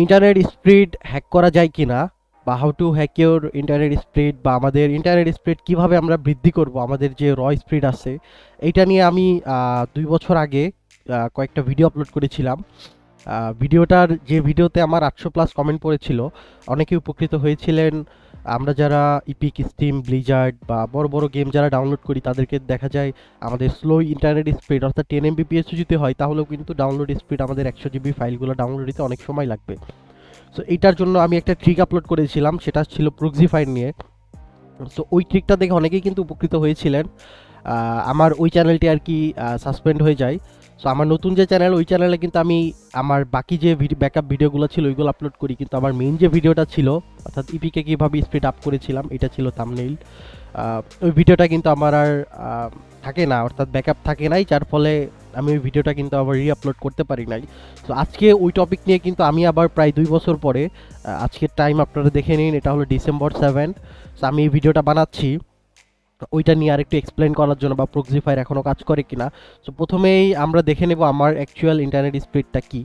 Internet speed hack করা যায় কিনা, বা how to hack your internet speed, বা আমাদের ইন্টারনেট স্পিড কিভাবে আমরা বৃদ্ধি করব, আমাদের যে স্পিড আছে এইটা নিয়ে আমি 2 বছর আগে কয়েকটা ভিডিও আপলোড করেছিলাম। ভিডিওটার যে ভিডিওতে আমার 800+ কমেন্ট পড়েছিল, অনেকে উপকৃত হয়েছিলেন। আমরা যারা ইপিক, স্টিম, ব্লিজার্ড বা বড় বড় গেম যারা ডাউনলোড করি তাদেরকে দেখা যায় আমাদের স্লো ইন্টারনেট স্পিড অর্থাৎ 10 Mbps যদি হয় তাহলেও কিন্তু ডাউনলোড স্পিড আমাদের 100 GB ফাইলগুলো ডাউনলোড দিতে অনেক সময় লাগবে। সো এইটার জন্য আমি একটা ট্রিক আপলোড করেছিলাম, সেটা ছিল প্রক্সিফায়ার নিয়ে। সো ওই ট্রিকটা দেখে অনেকেই কিন্তু উপকৃত হয়েছিলেন। আমার ওই চ্যানেলটি আর কি সাসপেন্ড হয়ে যায়। সো আমার নতুন যে চ্যানেল, ওই চ্যানেলে কিন্তু আমি আমার বাকি যে ব্যাকআপ ভিডিওগুলো ছিল ওইগুলো আপলোড করি, কিন্তু আমার মেইন যে ভিডিওটা ছিল অর্থাৎ ইপিকে কীভাবে স্পিড আপ করেছিলাম এটা ছিল থাম্বনেইল। ওই ভিডিওটা কিন্তু আমার আর থাকে না, অর্থাৎ ব্যাকআপ থাকে নাই, যার ফলে আমি ওই ভিডিওটা কিন্তু আবার আপলোড করতে পারি নাই। তো আজকে ওই টপিক নিয়ে কিন্তু আমি আবার প্রায় 2 বছর পরে, আজকের টাইম আপনারা দেখে নিন, এটা হলো December 7। সো আমি এই ভিডিওটা বানাচ্ছি ওইটা নিয়ে আরেকটু এক্সপ্লেন করার জন্য, বা প্রক্সিফায়ার এখনও কাজ করে কিনা। সো প্রথমেই আমরা দেখে নেব আমার অ্যাকচুয়াল ইন্টারনেট স্পিডটা কী।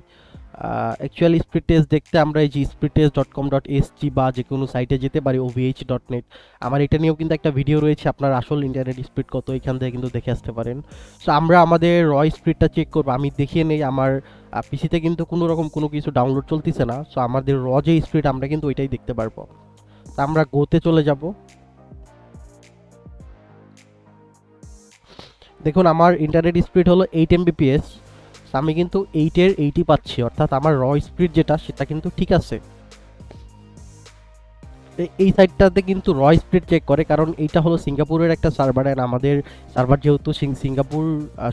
অ্যাকচুয়াল স্পিড টেস্ট দেখতে আমরা এই যে speedtest.com.sg বা যে কোনো সাইটে যেতে পারি, ovh.net। আমার এটা নিয়েও কিন্তু একটা ভিডিও রয়েছে, আপনার আসল ইন্টারনেট স্পিড কত এখান থেকে কিন্তু দেখে আসতে পারেন। সো আমরা আমাদের স্পিডটা চেক করবো। আমি দেখিয়ে নেই, আমার পিসিতে কিন্তু কোনো রকম কোনো কিছু ডাউনলোড চলতেছে না। সো আমাদের যে স্পিড আমরা কিন্তু ওইটাই দেখতে পারবো। তো আমরা গোতে চলে যাব। দেখুন আমার ইন্টারনেট স্পিড হলো 8 Mbps। আমি কিন্তু 8-এর 80 পাচ্ছি, অর্থাৎ আমার স্পিড যেটা সেটা কিন্তু ঠিক আছে। এই সাইটটাতে কিন্তু স্পিড চেক করে, কারণ এইটা হলো সিঙ্গাপুরের একটা সার্ভার, অ্যান্ড আমাদের সার্ভার যেহেতু সিঙ্গাপুর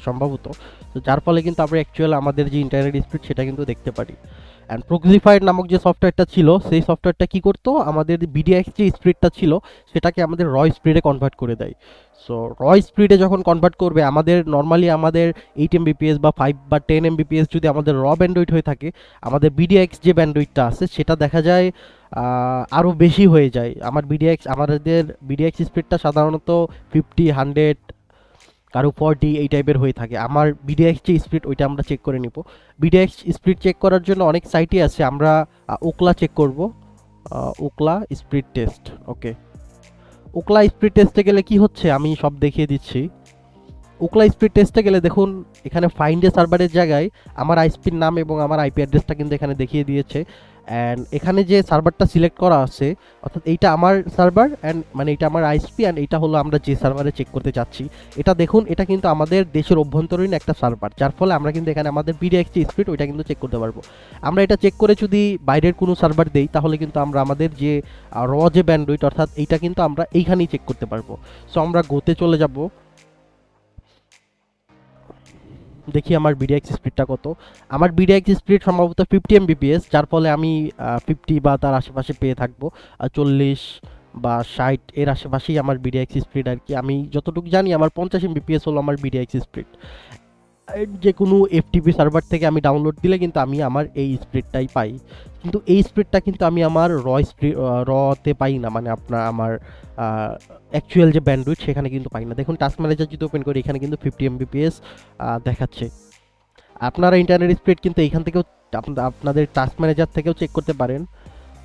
সম্ভবত, তো যার ফলে কিন্তু আমরা অ্যাকচুয়াল আমাদের যে ইন্টারনেট স্পিড সেটা কিন্তু দেখতে পারি। অ্যান্ড প্রক্সিফায়ার নামক যে সফটওয়্যারটা ছিল, সেই সফটওয়্যারটা কী করতো, আমাদের বিডিএক্স যে স্পিডটা ছিল সেটাকে আমাদের স্পিডে কনভার্ট করে দেয়। সো স্পিডে যখন কনভার্ট করবে, আমাদের নর্মালি আমাদের 8 Mbps বা 5 বা 10 Mbps যদি আমাদের ব্যান্ডউইথ হয়ে থাকে, আমাদের বিডিএক্স যে ব্যান্ডউইথটা আছে সেটা দেখা যায় আরও বেশি হয়ে যায়। আমাদের বিডিএক্স স্পিডটা সাধারণত 50, 100, কারো 40 এই টাইপের হয়ে থাকে। আমার বিডিএক্স যে স্পিড ওইটা আমরা চেক করে নিব। বিডিএক্স স্পিড চেক করার জন্য অনেক সাইটই আছে, আমরা ওকলা চেক করব, ওকলা স্পিড টেস্ট। ওকে, ওকলা স্পিড টেস্টে গেলে কি হচ্ছে আমি সব দেখিয়ে দিচ্ছি। ওকলা স্পিড টেস্টে গেলে দেখুন এখানে ফাইন্ড এ সার্ভারের জায়গায় আমার আইপির নাম এবং আমার আইপি অ্যাড্রেসটা কিন্তু এখানে দেখিয়ে দিয়েছে। অ্যান্ড এখানে যে সার্ভারটা সিলেক্ট করা আছে, অর্থাৎ এইটা আমার সার্ভার, অ্যান্ড মানে এটা আমার আইপি, অ্যান্ড এটা হলো আমরা যে সার্ভারে চেক করতে চাচ্ছি। এটা দেখুন, এটা কিন্তু আমাদের দেশের অভ্যন্তরীণ একটা সার্ভার, যার ফলে আমরা কিন্তু এখানে আমাদের বিডিএক্স স্পিড ওইটা কিন্তু চেক করতে পারবো। আমরা এটা চেক করে যদি বাইরের কোনো সার্ভার দেই তাহলে কিন্তু আমরা আমাদের যে যে ব্যান্ডউইথ অর্থাৎ এইটা কিন্তু আমরা এইখানেই চেক করতে পারবো। সো আমরা গোতে চলে যাব, দেখি আমার বিডিএক্স স্পিডটা কত। আমার বিডিএক্স স্পিড সম্ভবত 50 Mbps, যার ফলে আমি 50 বা তার আশেপাশে পেয়ে থাকবো। 40 বা 60 এর আশেপাশেই আমার বিডিএক্স স্পিড আর কি। আমি যতটুকু জানি আমার 50 Mbps হলো আমার বিডিএক্স স্পিড। যে কোনো এফটিপি সার্ভার থেকে আমি ডাউনলোড দিলে কিন্তু আমি আমার এই স্পিডটাই পাই, কিন্তু এই স্পিডটা কিন্তু আমি আমার তে পাই না, মানে আমার অ্যাকচুয়াল যে ব্যান্ডউইথ সেখানে কিন্তু পাই না। দেখুন টাস্ক ম্যানেজার যদি ওপেন করি এখানে কিন্তু 50 Mbps দেখাচ্ছে। আপনারা ইন্টারনেট স্পিড কিন্তু এইখান থেকেও আপনাদের টাস্ক ম্যানেজার থেকেও চেক করতে পারেন।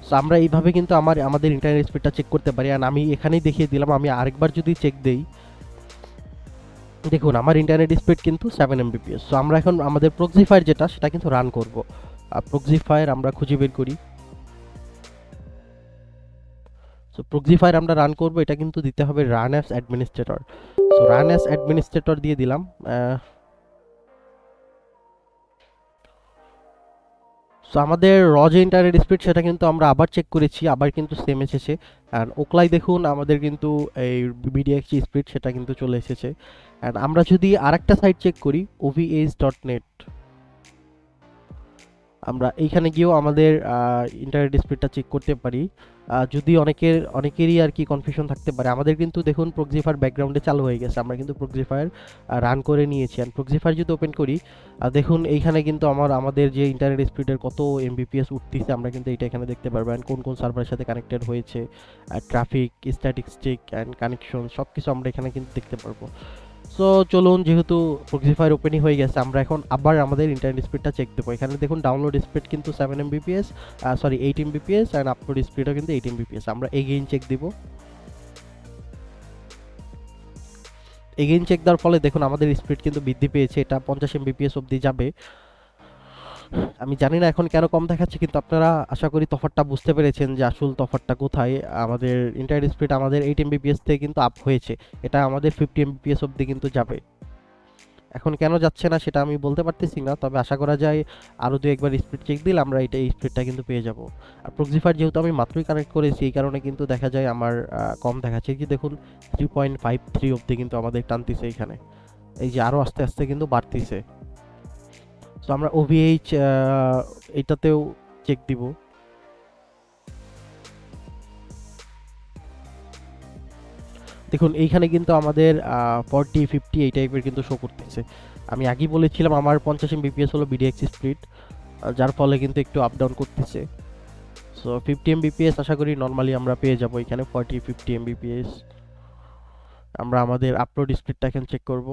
সো আমরা এইভাবে কিন্তু আমাদের ইন্টারনেট স্পিডটা চেক করতে পারি। আর আমি এখানেই দেখিয়ে দিলাম, আমি আরেকবার যদি চেক দেই, দেখুন আমার ইন্টারনেট স্পিড কিন্তু 7 Mbps। সো আমরা এখন আমাদের প্রক্সিফায়ার যেটা সেটা কিন্তু রান করব। প্রক্সিফায়ার আমরা খুঁজে বের করি। সো প্রক্সিফায়ার আমরা রান করব, এটা কিন্তু দিতে হবে run as administrator. So run as administrator দিয়ে দিলাম। সো আমাদের যে ইন্টারনেট স্পিড সেটা কিন্তু আমরা আবার চেক করেছি, আবার কিন্তু সেম এসেছে। অ্যান্ড ওকলাই দেখুন আমাদের কিন্তু এই বিডিএক্স স্পিড সেটা কিন্তু চলে এসেছে। অ্যান্ড আমরা যদি আরেকটা সাইট চেক করি ovh.net, আমরা এইখানে গিয়েও আমাদের ইন্টারনেট স্পিডটা চেক করতে পারি। যদি অনেকেরই আর কি কনফিউশন থাকতে পারে, আমাদের কিন্তু দেখুন প্রক্সিফায়ার ব্যাকগ্রাউন্ডে চালু হয়ে গেছে, আমরা কিন্তু প্রক্সিফায়ার রান করে নিয়েছি। অ্যান্ড প্রক্সিফায়ার যদি ওপেন করি দেখুন এইখানে কিন্তু আমাদের যে ইন্টারনেট স্পিডের কত এমবিপিএস উঠতেছে আমরা কিন্তু এটা এখানে দেখতে পারবো। অ্যান্ড কোন কোন সার্ভারের সাথে কানেক্টেড হয়েছে, ট্রাফিক, স্ট্যাটিস্টিক অ্যান্ড কানেকশন সব কিছু আমরা এখানে কিন্তু দেখতে পারবো। সো চলুন, যেহেতু প্রক্সিফায়ার ওপেনই হয়ে গেছে, আমরা এখন আবার আমাদের ইন্টারনেট স্পিডটা চেক দেবো। এখানে দেখুন ডাউনলোড স্পিড কিন্তু 7 Mbps, sorry 8 Mbps, and upload স্পিডও কিন্তু 8 Mbps। আমরা এগেইন চেক দিব। এগেইন চেক দেওয়ার ফলে দেখুন আমাদের স্পিড কিন্তু বৃদ্ধি পেয়েছে, এটা 50 Mbps অবধি যাবে। আমি জানি না এখন কেন কম দেখাচ্ছে, কিন্তু আপনারা আশা করি তফাৎটা বুঝতে পেরেছেন যে আসল তফাৎটা কোথায়। আমাদের ইন্টারনেট স্পিড আমাদের 8 Mbps থেকে কিন্তু আপ হয়েছে, এটা আমাদের 50 Mbps অবধি কিন্তু যাবে। এখন কেন যাচ্ছে না সেটা আমি বলতে পারতেছি না, তবে আশা করা যায় আরও দু একবার স্পিড চেক দিলে আমরা এই স্পিডটা কিন্তু পেয়ে যাব। আর প্রক্সিফায়ার যেহেতু আমি মাত্রই কানেক্ট করেছি, এই কারণে কিন্তু দেখা যায় আমার কম দেখাচ্ছে। এই যে দেখুন 3.53 অবধি কিন্তু আমাদের টানতিছে এখানে, এই যে আরও আস্তে আস্তে কিন্তু বাড়তিছে। তো আমরা ওভিএইচ এটাতেও চেক দিব। দেখুন এইখানে কিন্তু আমাদের 40-50 এই টাইপের কিন্তু শো করতেছে। আমি আগেই বলেছিলাম আমার 50 Mbps হলো বিডিএক্স স্পিড, যার ফলে কিন্তু একটু আপ ডাউন করতেছে। সো 50 Mbps আশা করি নর্মালি আমরা পেয়ে যাব এখানে। 40-50 Mbps। আমরা আমাদের আপলোড স্পিডটা এখন চেক করব।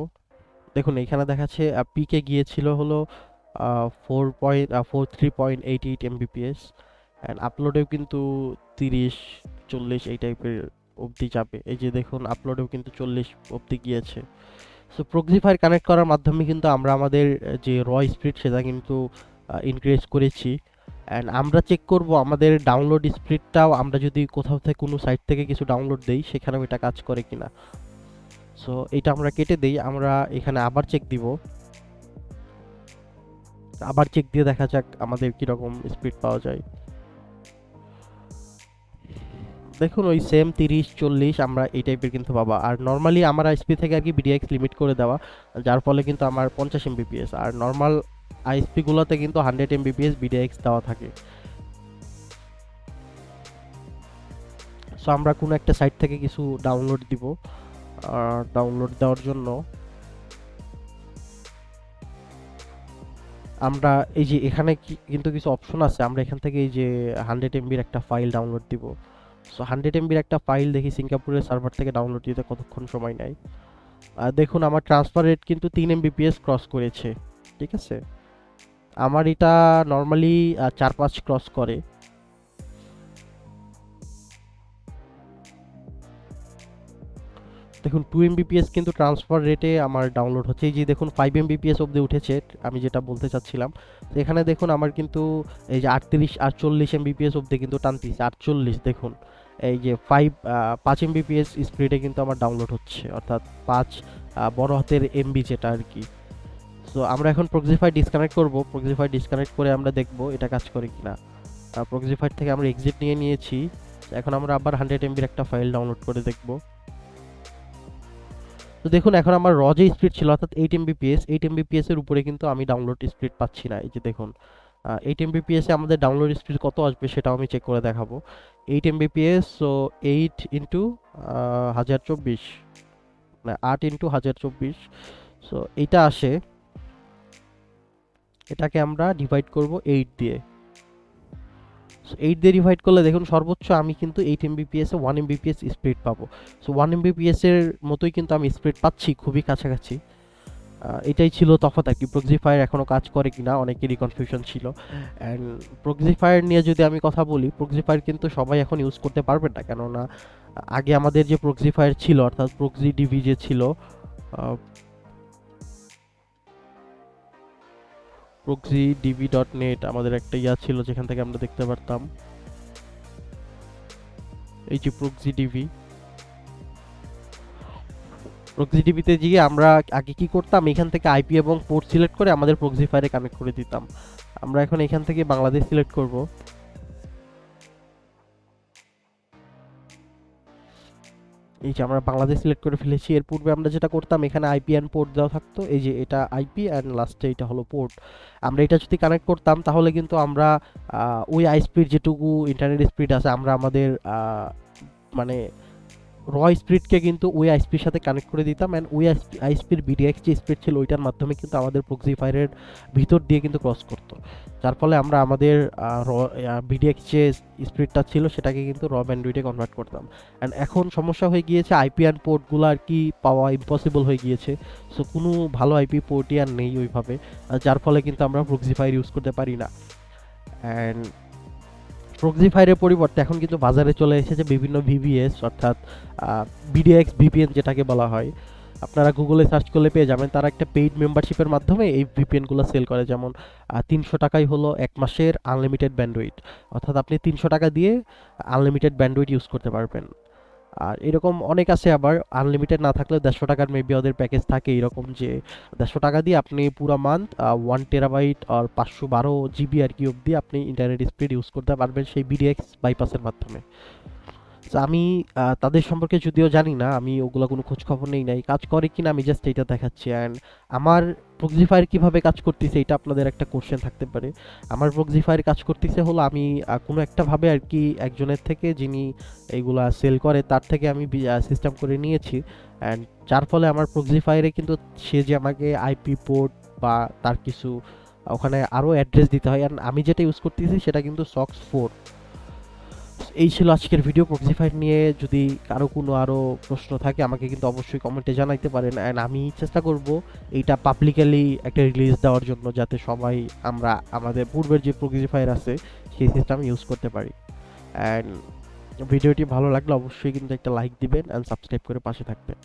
দেখুন এইখানে দেখাচ্ছে পিকে গিয়েছিল হলো 3.88 Mbps, অ্যান্ড আপলোডেও কিন্তু 30-40 এই টাইপের অবধি যাবে। এই যে দেখুন আপলোডেও কিন্তু 40 অবধি গিয়েছে। সো প্রক্সিফায়ার কানেক্ট করার মাধ্যমে কিন্তু আমরা আমাদের যে র স্পিড সেটা কিন্তু ইনক্রিজ করেছি। অ্যান্ড আমরা চেক করব আমাদের ডাউনলোড স্পিডটাও, আমরা যদি কোথাও থেকে কোনো সাইট থেকে কিছু ডাউনলোড দেই সেখানেও এটা কাজ করে কিনা। সো এটা আমরা কেটে দেই, আমরা এখানে আবার চেক দিব। আবার চেক দিয়ে দেখা যাক আমাদের কীরকম স্পিড পাওয়া যায়। দেখুন ওই সেম 30-40 আমরা এই টাইপের কিন্তু পাবো। আর নর্মালি আমার আইএসপি থেকে আর কি বিডিএক্স লিমিট করে দেওয়া, যার ফলে কিন্তু আমার 50 Mbps, আর নর্মাল আইএসপিগুলোতে কিন্তু 100 Mbps বিডিএক্স দেওয়া থাকে। সো আমরা কোনো একটা সাইট থেকে কিছু ডাউনলোড দিব। ডাউনলোড দেওয়ার জন্য আমরা এই যে এখানে কিন্তু কিছু অপশন আছে, আমরা এখান থেকে এই যে 100 MB একটা ফাইল ডাউনলোড দিব। সো 100 MB একটা ফাইল দেখি সিঙ্গাপুরের সার্ভার থেকে ডাউনলোড দিতে কতক্ষণ সময় নেয়। দেখুন আমার ট্রান্সফার রেট কিন্তু 3 Mbps ক্রস করেছে, ঠিক আছে। আমার এটা নর্মালি 4-5 ক্রস করে। দেখুন 2 Mbps কিন্তু ট্রান্সফার রেটে আমার ডাউনলোড হচ্ছে। এই যে দেখুন 5 Mbps অবধি উঠেছে, আমি যেটা বলতে চাচ্ছিলাম। তো এখানে দেখুন আমার কিন্তু এই যে 38-40 Mbps অবধি কিন্তু টানতেছে। 48 দেখুন এই যে 5 Mbps স্পিডে কিন্তু আমার ডাউনলোড হচ্ছে, অর্থাৎ 5 বড় হাতের এমবি যেটা আর কি। সো আমরা এখন প্রক্সিফায়ার ডিসকানেক্ট করব। প্রক্সিফায়ার ডিসকানেক্ট করে আমরা দেখব এটা কাজ করে কিনা। প্রক্সিফায়ার থেকে আমরা এক্সিট নিয়ে নিয়েছি। এখন আমরা আবার 100 MB একটা ফাইল ডাউনলোড করে দেখব। তো দেখুন এখন আমার র যে স্পিড ছিল অর্থাৎ 8 Mbps, 8 Mbps এর উপরে কিন্তু আমি ডাউনলোড স্পিড পাচ্ছি না। এই যে দেখুন 8 Mbps এ আমাদের ডাউনলোড স্পিড কত আসবে সেটাও আমি চেক করে দেখাবো। 8 Mbps, সো 8 ইন্টু 1024, না 8 ইন্টু 1024, সো এইটা আসে। এটাকে আমরা ডিভাইড করব 8 দিয়ে। সো 8 দিয়ে ডিভাইড করলে দেখুন সর্বোচ্চ আমি কিন্তু 8 Mbps এ 1 Mbps স্পিড পাবো। সো 1 Mbps এর মতোই কিন্তু আমি স্পিড পাচ্ছি, খুবই কাছাকাছি। এটাই ছিল তফাৎ আর কি। প্রক্সিফায়ার এখনও কাজ করে কিনা অনেকেরই কনফিউশন ছিল। অ্যান্ড প্রক্সিফায়ার নিয়ে যদি আমি কথা বলি, প্রক্সিফায়ার কিন্তু সবাই এখন ইউজ করতে পারবেন না, কেননা আগে আমাদের যে প্রক্সিফায়ার ছিল অর্থাৎ প্রক্সি ডিভি যে ছিল, proxydb.net আমাদের একটা ইয়া ছিল যেখান থেকে আমরা দেখতে পারতাম এই যে প্রক্সিডিবিতে গিয়ে আমরা আগে কি করতাম, এখান থেকে আইপি এবং পোর্ট সিলেক্ট করে আমাদের প্রক্সিফায়ারে কানেক্ট করে দিতাম। আমরা এখন এখান থেকে বাংলাদেশ সিলেক্ট করব। এই যে আমরা বাংলাদেশ সিলেক্ট করে ফেলেছি। এর পূর্বে আমরা যেটা করতাম, এখানে আইপি অ্যান্ড পোর্ট দেওয়া থাকতো, এই যে এটা আইপি অ্যান্ড লাস্টে এটা হলো পোর্ট। আমরা এটা যদি কানেক্ট করতাম তাহলে কিন্তু আমরা ওই আই স্পিড যেটুকু ইন্টারনেট স্পিড আছে আমরা আমাদের মানে র স্পিডকে কিন্তু ওই আইএসপির সাথে কানেক্ট করে দিতাম, অ্যান্ড ওই আইএসপির বিডিএক্স যে স্পিড ছিল ওইটার মাধ্যমে কিন্তু আমাদের প্রক্সিফায়ারের ভিতর দিয়ে কিন্তু ক্রস করতো, যার ফলে আমরা আমাদের র বিডিএক্স যে স্পিডটা ছিল সেটাকে কিন্তু র ব্যান্ডউইথে কনভার্ট করতাম। অ্যান্ড এখন সমস্যা হয়ে গিয়েছে আইপিআর পোর্টগুলো আর কি পাওয়া ইম্পসিবল হয়ে গিয়েছে। সো কোনো ভালো আইপি পোর্টই আর নেই ওইভাবে, যার ফলে কিন্তু আমরা প্রক্সিফায়ার ইউজ করতে পারি না। অ্যান্ড প্রক্সিফায়ারের পরিবর্তে এখন কিন্তু বাজারে চলে এসেছে বিভিন্ন ভিভিএস, অর্থাৎ বিডিএক্স ভিপিএন যেটাকে বলা হয়। আপনারা গুগলে সার্চ করলে পেয়ে যাবেন, তারা একটা পেইড মেম্বারশিপের মাধ্যমে এই ভিপিএনগুলো সেল করে। যেমন 300 টাকাই হলো 1 মাসের আনলিমিটেড ব্যান্ডউইথ, অর্থাৎ আপনি 300 টাকা দিয়ে আনলিমিটেড ব্যান্ডউইথ ইউজ করতে পারবেন। আর এরকম অনেক আছে, আবার আনলিমিটেড না থাকলেও 150 টাকার মেবি ওদের প্যাকেজ থাকে এরকম, যে 150 টাকা দিয়ে আপনি পুরো মান্থ 1 টেরাবাইট আর 512 জিবি আর কি অবধি আপনি ইন্টারনেট স্পিড ইউজ করতে পারবেন সেই বিডিএক্স বাইপাসের মাধ্যমে। তো আমি তাদের সম্পর্কে যদিও জানি না, আমি ওগুলো কোনো খোঁজ খবর নেই নাই, কাজ করে কিনা আমি জাস্ট এইটা দেখাচ্ছি। অ্যান্ড আমার প্রক্সিফায়ার কিভাবে কাজ করতেছে এটা আপনাদের একটা কোশ্চেন থাকতে পারে। আমার প্রক্সিফায়ার কাজ করতেছে হলো, আমি কোনো একটা ভাবে আর কি একজনের থেকে, যিনি এইগুলা সেল করে, তার থেকে আমি সিস্টেম করে নিয়েছি। অ্যান্ড যার ফলে আমার প্রক্সিফায়ারে কিন্তু সে যে আমাকে আইপি পোর্ট বা তার কিছু ওখানে আরও অ্যাড্রেস দিতে হয়, আর আমি যেটা ইউজ করতেছি সেটা কিন্তু সক্স 4। এই ছিল আজকের ভিডিও প্রক্সিফায়ার নিয়ে। যদি কারো কোনো আরও প্রশ্ন থাকে আমাকে কিন্তু অবশ্যই কমেন্টে জানাইতে পারেন, অ্যান্ড আমি চেষ্টা করব এইটা পাবলিকালি একটা রিলিজ দেওয়ার জন্য, যাতে সবাই আমরা আমাদের পূর্বের যে প্রক্সিফায়ার আছে সেই সিস্টেম ইউজ করতে পারি। অ্যান্ড ভিডিওটি ভালো লাগলে অবশ্যই কিন্তু একটা লাইক দিবেন অ্যান্ড সাবস্ক্রাইব করে পাশে থাকবেন।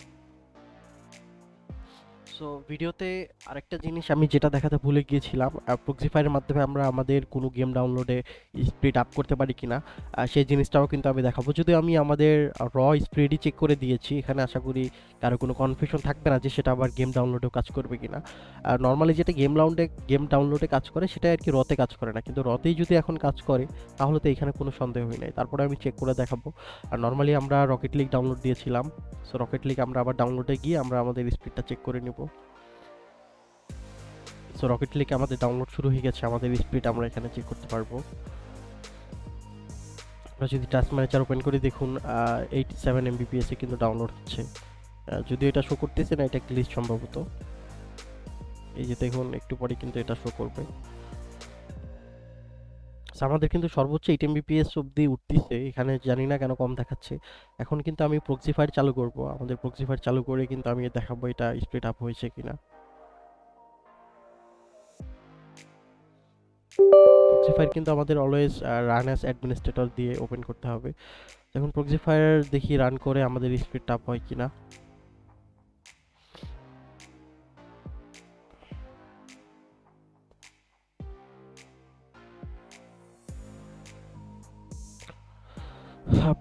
সো ভিডিওতে আরেকটা জিনিস আমি যেটা দেখাতে ভুলে গিয়েছিলাম, প্রক্সিফায়ারের মাধ্যমে আমরা আমাদের কোনো গেম ডাউনলোডে স্পিড আপ করতে পারি কিনা, সেই জিনিসটাও কিন্তু আমি দেখাবো। যদিও আমি আমাদের র স্পিডই চেক করে দিয়েছি, এখানে আশা করি কারো কোনো কনফিউশন থাকবে না যে সেটা আবার গেম ডাউনলোডেও কাজ করবে কিনা। নর্মালি যেটা গেম ডাউনলোডে কাজ করে সেটা আর কি রতে কাজ করে না, কিন্তু রতেই যদি এখন কাজ করে তাহলে তো এখানে কোনো সন্দেহই নাই। তারপরে আমি চেক করে দেখাবো। আর নর্মালি আমরা রকেট লিগ ডাউনলোড দিয়েছিলাম, সো রকেট লিগ আমরা আবার ডাউনলোডে গিয়ে আমরা আমাদের স্পিডটা চেক করে নিব। সো রকেট লিগ আমাদের ডাউনলোড শুরু হয়ে গেছে, আমাদের স্পিড আমরা এখানে চেক করতে পারবো। আমরা যদি টাস্ক ম্যানেজার ওপেন করে দেখুন 87 এমবিপিএস এ কিন্তু ডাউনলোড হচ্ছে। যদিও এটা শো করতেছে না, এটা গ্লিচ সম্ভবত। এই যে দেখুন একটু পরে কিন্তু এটা শো করবে। আমাদের কিন্তু সর্বোচ্চ 8 এমবিপিএস অবধি উঠতেছে, এখানে জানি না কেন কম দেখাচ্ছে। এখন কিন্তু আমি প্রক্সিফায়ার চালু করব, আমাদের প্রক্সিফায়ার চালু করে কিন্তু আমি দেখাবো এটা স্পিড আপ হয়েছে কিনা। প্রক্সিফায়ার কিন্তু আমাদের অলওয়েজ রান অ্যাজ অ্যাডমিনিস্ট্রেটর দিয়ে ওপেন করতে হবে। এখন প্রক্সিফায়ার দেখি রান করে আমাদের স্পিড আপ হয় কিনা।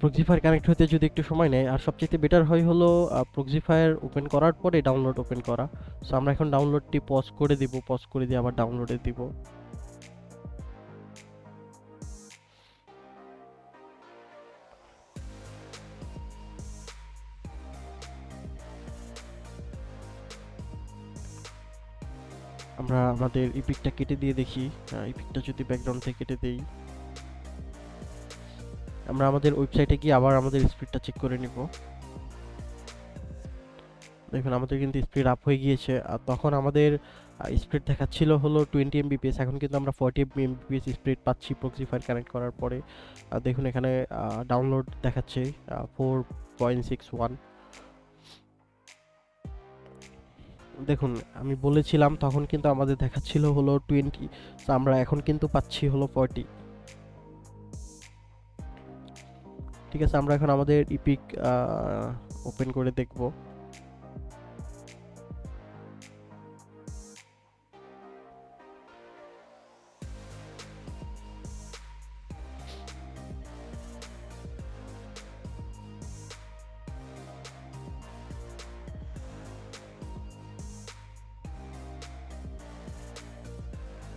প্রক্সিফায়ার কানেক্ট হতে যদি একটু সময় নেয়, আর সবচেয়ে বেটার হয় হলো প্রক্সিফায়ার ওপেন করার পরে ডাউনলোড ওপেন করা। সো আমরা এখন ডাউনলোডটি পজ করে দিব, পজ করে দিয়ে আবার ডাউনলোডে দিব। আমরা আমাদের ইপিকটা কেটে দিয়ে দেখি, ইপিকটা যদি ব্যাকগ্রাউন্ড থেকে কেটে দেই, আমরা আমাদের ওয়েবসাইটে গিয়ে আবার আমাদের স্পিডটা চেক করে নিব। দেখুন আমাদের কিন্তু স্পিড আপ হয়ে গিয়েছে। আর তখন আমাদের স্পিড দেখাচ্ছিল হলো 20 এমবিপিএস, এখন কিন্তু আমরা 40 এমবিপিএস স্পিড পাচ্ছি প্রক্সিফায়ার কানেক্ট করার পরে। দেখুন এখানে ডাউনলোড দেখাচ্ছে 4.61। দেখুন আমি বলেছিলাম তখন কিন্তু আমাদের দেখাচ্ছিল হলো 20, তো আমরা এখন কিন্তু পাচ্ছি হলো 40। ঠিক আছে, আমরা এখন আমাদের ইপিক ওপেন করে দেখব।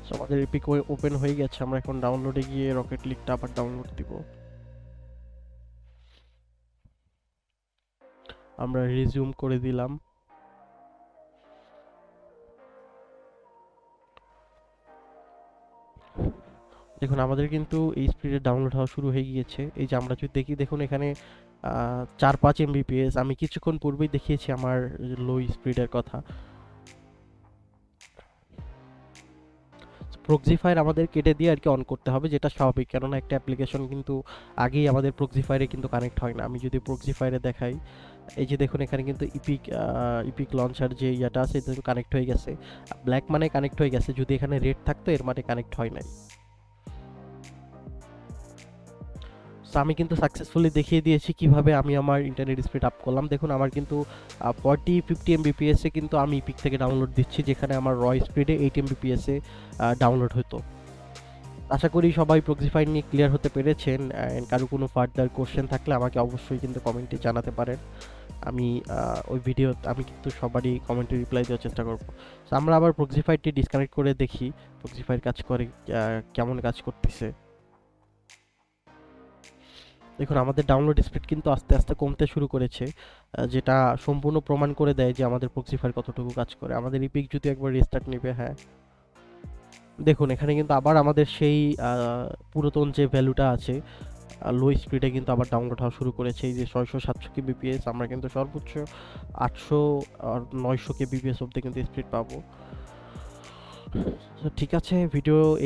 সো আমাদের ইপিক ওপেন হয়ে গেছে, আমরা এখন ডাউনলোডে গিয়ে রকেট লিগটা আবার ডাউনলোড দিব। আমরা রিজিউম করে দিলাম। দেখুন আমাদের কিন্তু এই স্পিডে ডাউনলোড হওয়া শুরু হয়ে গিয়েছে। এই যে আমরা যদি দেখি, দেখুন এখানে 4-5 এমবিপিএস। আমি কিছুক্ষণ পূর্বেই দেখিয়েছি আমার লো স্পিডের কথা। প্রক্সিফায়ার আমাদের কেটে দিয়ে আর কি অন করতে হবে, যেটা স্বাভাবিক, কেননা একটা অ্যাপ্লিকেশন কিন্তু আগেই আমাদের প্রক্সিফায়ারে কিন্তু কানেক্ট হয় না। আমি যদি প্রক্সিফায়ারে দেখাই, এই যে দেখুন এখানে কিন্তু ইপিক লঞ্চার যে ইয়াটা আছে এটা কানেক্ট হয়ে গেছে। ব্ল্যাক মানে কানেক্ট হয়ে গেছে, যদি এখানে রেড থাকতো এর মানে কানেক্ট হয় নাই। সো আমি কিন্তু সাকসেসফুলি দেখিয়ে দিয়েছি কিভাবে আমি আমার ইন্টারনেট স্পিড আপ করলাম। দেখুন আমার কিন্তু 40-50 এমবিপিএসে কিন্তু আমি ইপিক থেকে ডাউনলোড দিচ্ছি, যেখানে আমার র স্পিডে 8 এমবিপিএসে ডাউনলোড হতো। আশা করি সবাই প্রক্সিফাই নিয়ে ক্লিয়ার হতে পেরেছেন। অ্যান্ড কারো কোনো ফার্দার কোশ্চেন থাকলে আমাকে অবশ্যই কিন্তু কমেন্টে জানাতে পারেন। আমি আমি কিন্তু সবারই কমেন্টে রিপ্লাই দেওয়ার চেষ্টা করব। সো আমরা আবার প্রক্সিফাইটি ডিসকানেক্ট করে দেখি প্রক্সিফাইর কাজ করে, কেমন কাজ করতেছে। দেখুন আমাদের ডাউনলোড স্পিড কিন্তু আস্তে আস্তে কমতে শুরু করেছে, যেটা সম্পূর্ণ প্রমাণ করে দেয় যে আমাদের প্রক্সিফায়ার কতটুকু কাজ করে। আমাদের ইপিক যদি একবার রিস্টার্ট নেবে, হ্যাঁ দেখুন এখানে কিন্তু আবার আমাদের সেই পুরাতন যে ভ্যালুটা আছে লো স্পিডে কিন্তু আবার ডাউনলোড হওয়া শুরু করেছে। এই যে 600-700 কেবিপিএস, আমরা কিন্তু সর্বোচ্চ 800 আর 900 কেবিপিএস অব্দি কিন্তু স্পিড পাবো। তো ঠিক আছে,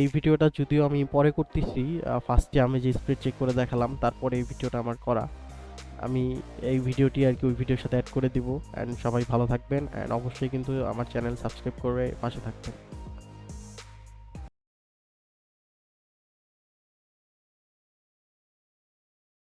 এই ভিডিওটা যদিও আমি পরে করতেছি, ফার্স্টে আমি যে স্পিড চেক করে দেখালাম তারপরে এই ভিডিওটা আমার করা। আমি এই ভিডিওটি আর কি ওই ভিডিওর সাথে অ্যাড করে দিব। অ্যান্ড সবাই ভালো থাকবেন, অ্যান্ড অবশ্যই কিন্তু আমার চ্যানেল সাবস্ক্রাইব করে পাশে থাকবেন।